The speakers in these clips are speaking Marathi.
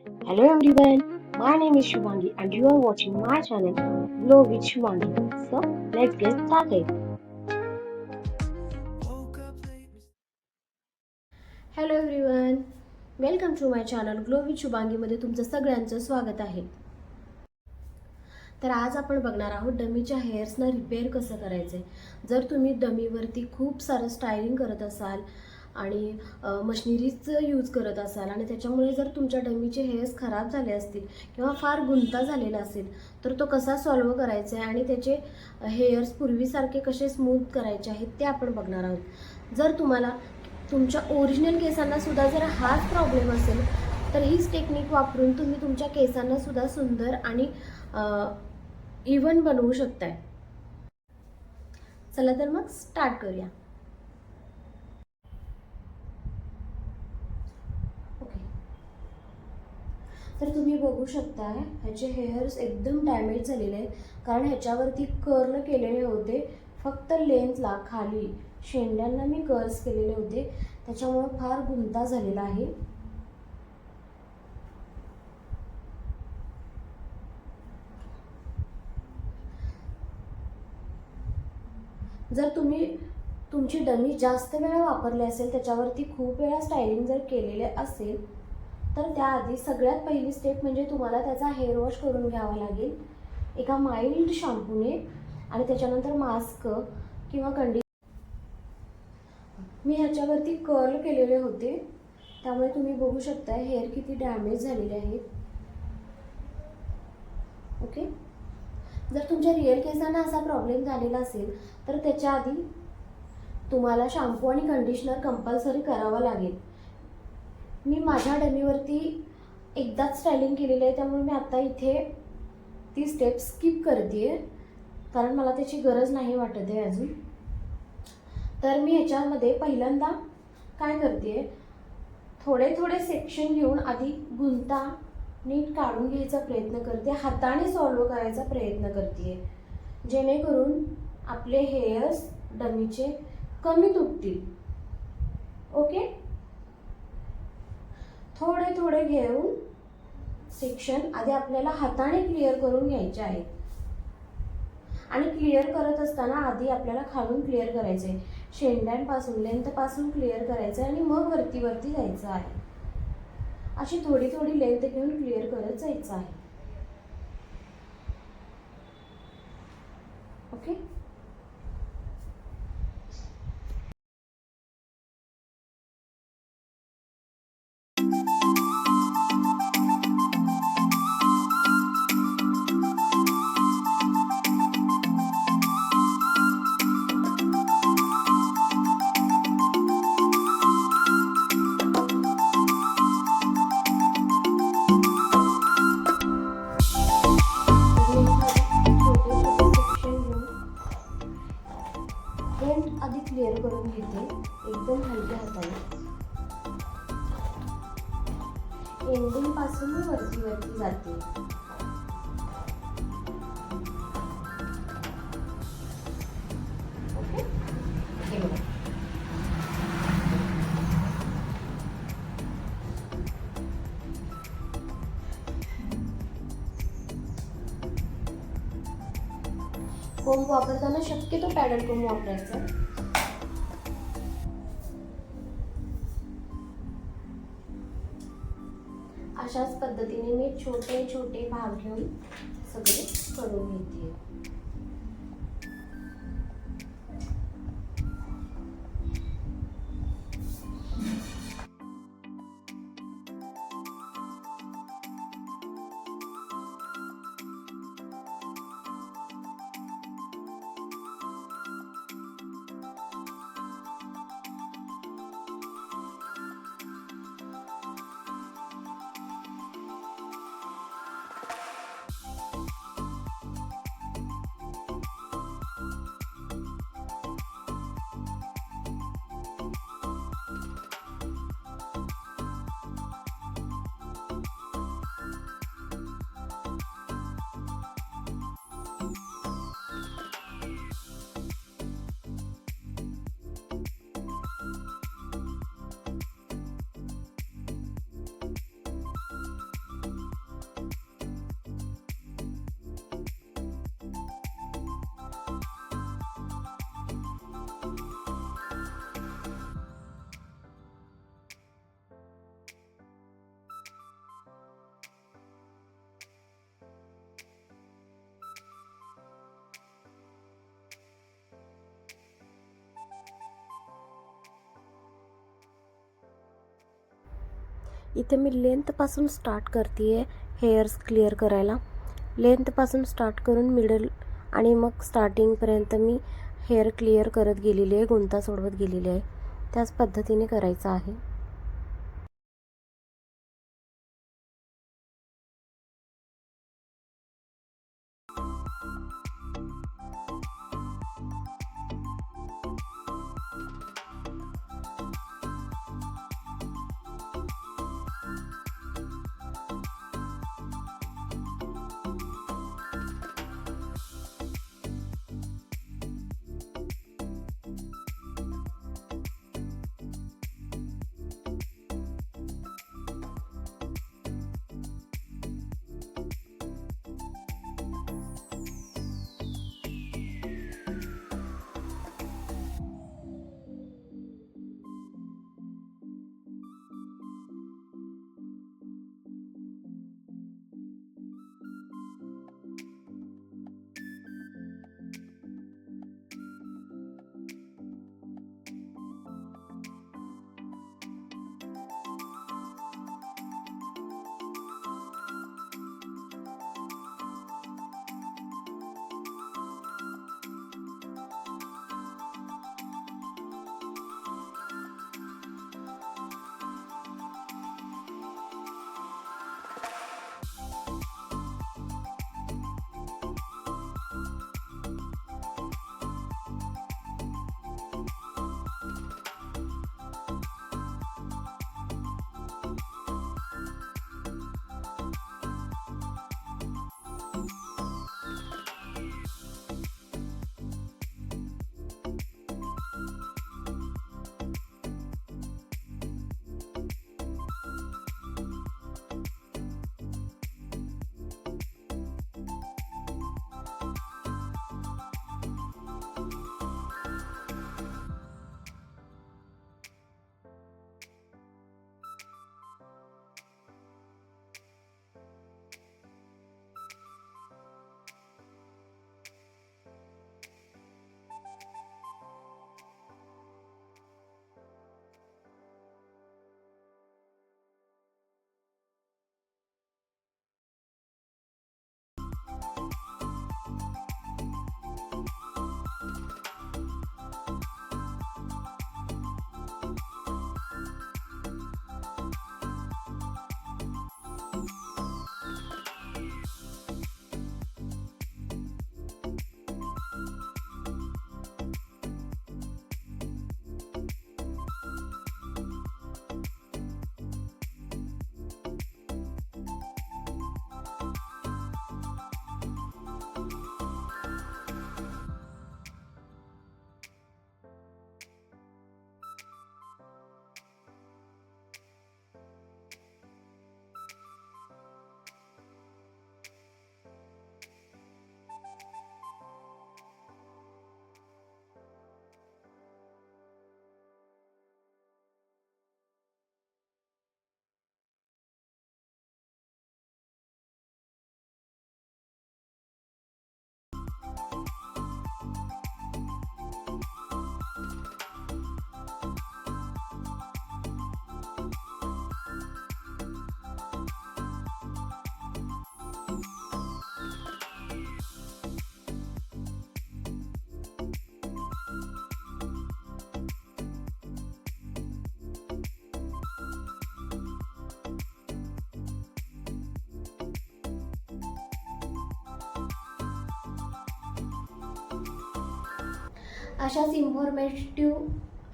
Hello everyone, my name is Shubhangi and you are watching my channel Glow with Shubhangi. So let's get started. Hello everyone, welcome to my channel Glow with शुभांगीमध्ये तुमचं सगळ्यांचं स्वागत आहे. तर आज आपण बघणार आहोत डमीच्या हेअर्सना रिपेअर कसं करायचं आहे. जर तुम्ही डमीवरती खूप सारं स्टायलिंग करत असाल आणि मशिनरीचं यूज करत असाल आणि त्याच्यामुळे जर तुमच्या डमीचे हेअर्स खराब झाले असतील किंवा फार गुंता झालेला असेल तर तो कसा सॉल्व्ह करायचा आहे आणि त्याचे हेअर्स पूर्वीसारखे कसे स्मूथ करायचे आहेत ते आपण बघणार आहोत. जर तुम्हाला तुमच्या ओरिजिनल केसांना सुद्धा जर हाच प्रॉब्लेम असेल तर हीच टेक्निक वापरून तुम्ही तुमच्या केसांना सुद्धा सुंदर आणि इव्हन बनवू शकताय. चला तर मग स्टार्ट करूया. ओके, तर तुम्ही बघू शकताय ह्याचे हेअर्स एकदम डॅमेज झालेले आहेत कारण ह्याच्यावरती कर्ल केलेले होते. फक्त लेन्थला खाली शेंड्यांना मी कर्ल्स केलेले होते, त्याच्यामुळे फार गुंता झालेला आहे. जर तुम्ही तुमची डमी जास्त वेळा वापरली असेल, त्याच्यावरती खूप वेळा स्टायलिंग जर केलेले असेल तर त्याआधी सगळ्यात पहिली स्टेप म्हणजे तुम्हाला त्याचा हेअर वॉश करून घ्यावा लागेल एका माइल्ड शॅम्पूने आणि त्याच्यानंतर मास्क किंवा मी ह्याच्यावरती कर्ल केलेले होते, त्यामुळे तुम्ही बघू शकता हेअर किती डॅमेज झालेले आहेत. ओके, जर तुमच्या रिअल केसांना असा प्रॉब्लेम झालेला असेल तर त्याच्या आधी तुम्हाला शॅम्पू आणि कंडिशनर कंपल्सरी करावा लागेल. मी माझ्या डमीवरती एकदाच स्टायलिंग केलेली आहे, त्यामुळे मी आता इथे ती स्टेप स्किप करते आहे कारण मला त्याची गरज नाही वाटत आहे अजून. तर मी ह्याच्यामध्ये पहिल्यांदा काय करते, थोडे थोडे सेक्शन घेऊन आधी गुंता नीट काढून घ्यायचा प्रयत्न करते, हाताने सॉल्व करायचा प्रयत्न करते जेणेकरून आपले हेअर्स डमीचे कमी तुटतील. ओके, थोडे थोडे घेऊन सेक्शन आधी आपल्याला हाताने क्लिअर करून घ्यायचे आहेत आणि क्लिअर करत असताना आधी आपल्याला खालून क्लिअर करायचं आहे, शेंड्यांपासून लेंथपासून क्लिअर करायचं आहे आणि मग वरती वरती जायचं आहे. अशी थोडी थोडी लेंथ घेऊन क्लिअर करत जायचं आहे. ओके, फ्रंट आधी क्लिअर करून घेते एकदम हलक्या हाताने, एंडिंग पासून वरती वरती जाते. ओके, हे बघा. कोंब वापरताना शक्यतो पॅडल कोंब वापरायचा. अशाच पद्धतीने मी छोटे छोटे भाग घेऊन सगळे करून घेते. इथे मी लेंथपासून स्टार्ट करते आहे हेअर्स क्लिअर करायला. लेंथपासून स्टार्ट करून मिडल आणि मग स्टार्टिंगपर्यंत मी हेअर क्लिअर करत गेलेली आहे, गुंता सोडवत गेलेली आहे. त्याच पद्धतीने करायचं आहे.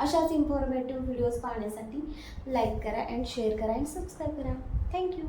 अशाच इन्फॉर्मेटिव्ह व्हिडिओज पाहण्यासाठी लाईक करा अँड शेअर करा अँड सबस्क्राईब करा. थँक्यू.